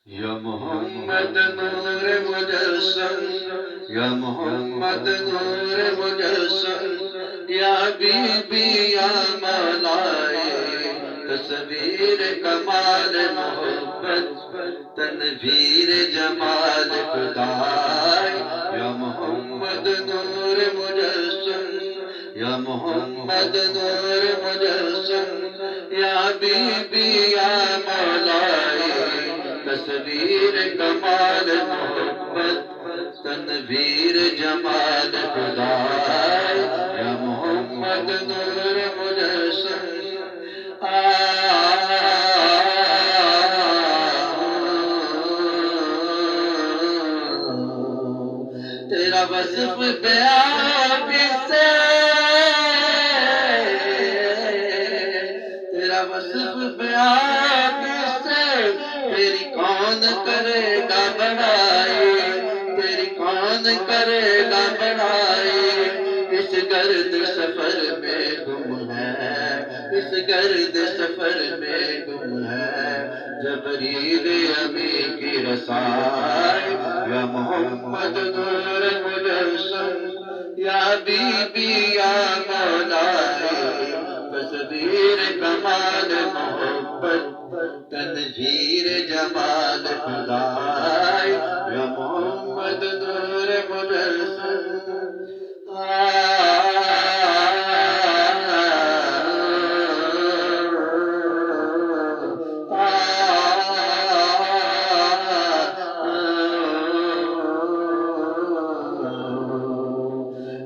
یا محمد نور مجسم، یا محمد نور مجسم، یا حبیبی یا مولائے، تصویر کمال محبت، تنویر جمال خدائے، یا محمد نور مجسم، یا محمد نور مجسم، یا حبیبی یا مولائے، تصویر کمال محبت، تنویر جمال خدائے، یا محمد نور مجسم۔ تیرا وصف بیان سے، تیرا وصف بیان سے، تیری کون کرے گا بڑائی، تیری کون کرے گا بڑائی، اس گرد سفر میں گم ہے، اس گرد سفر میں گم ہے، جبریل امین کی رسائی، یا محمد نور مجسم، یا حبیبی یا مولائے، تصویر کمال محبت، تنویر جمال خدائے، یا محمد نور مجسم۔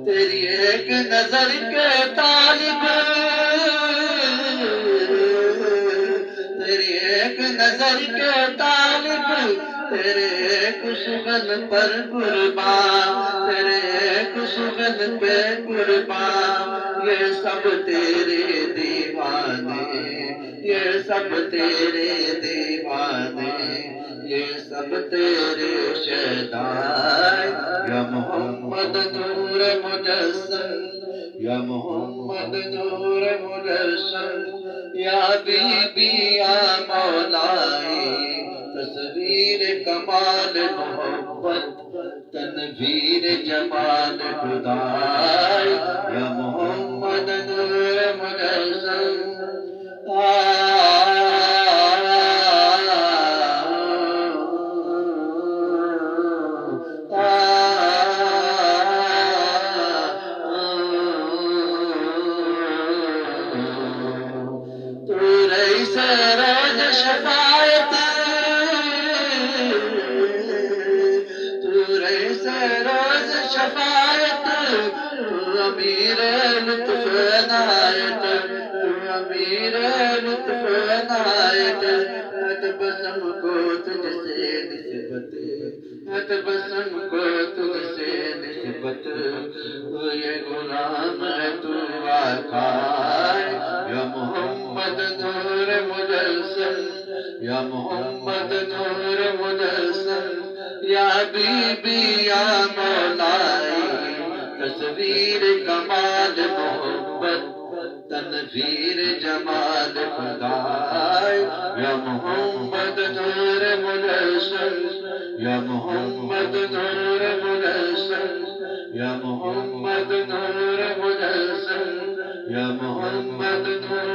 تیری ایک نظر کے طالب، تیری ایک نظر کے طالب، تیرے ایک سگن پر قربان، تیرے ایک سگن پہ قربان، یہ سب تیرے دیوانے، یہ سب تیرے دیوانے، یہ سب تیرے شہدائے، یا محمد نور مجسم، یا محمد نور مجسم، یا حبیبی یا مولائے، تصویر کمال محبت، تنویر جمال خدائے، یا محمد نور مجسم۔ تو رئیس روز شفاعت، تو رئیس روز شفاعت، تو امیر لطف عنایت، تو امیر لطف عنایت، تبسم کو تجھ سے نسبت، تبسم کو تجھ سے نسبت، تو یہ غلام ہے تو آقا، یا محمد نور مجسم، یا محمد نور مجسم، یا حبیبی یا مولائے، تصویر کمال محبت، تنویر جمال خدائے، یا محمد نور مجسم، یا محمد نور مجسم، یا محمد نور مجسم، یا محمد نور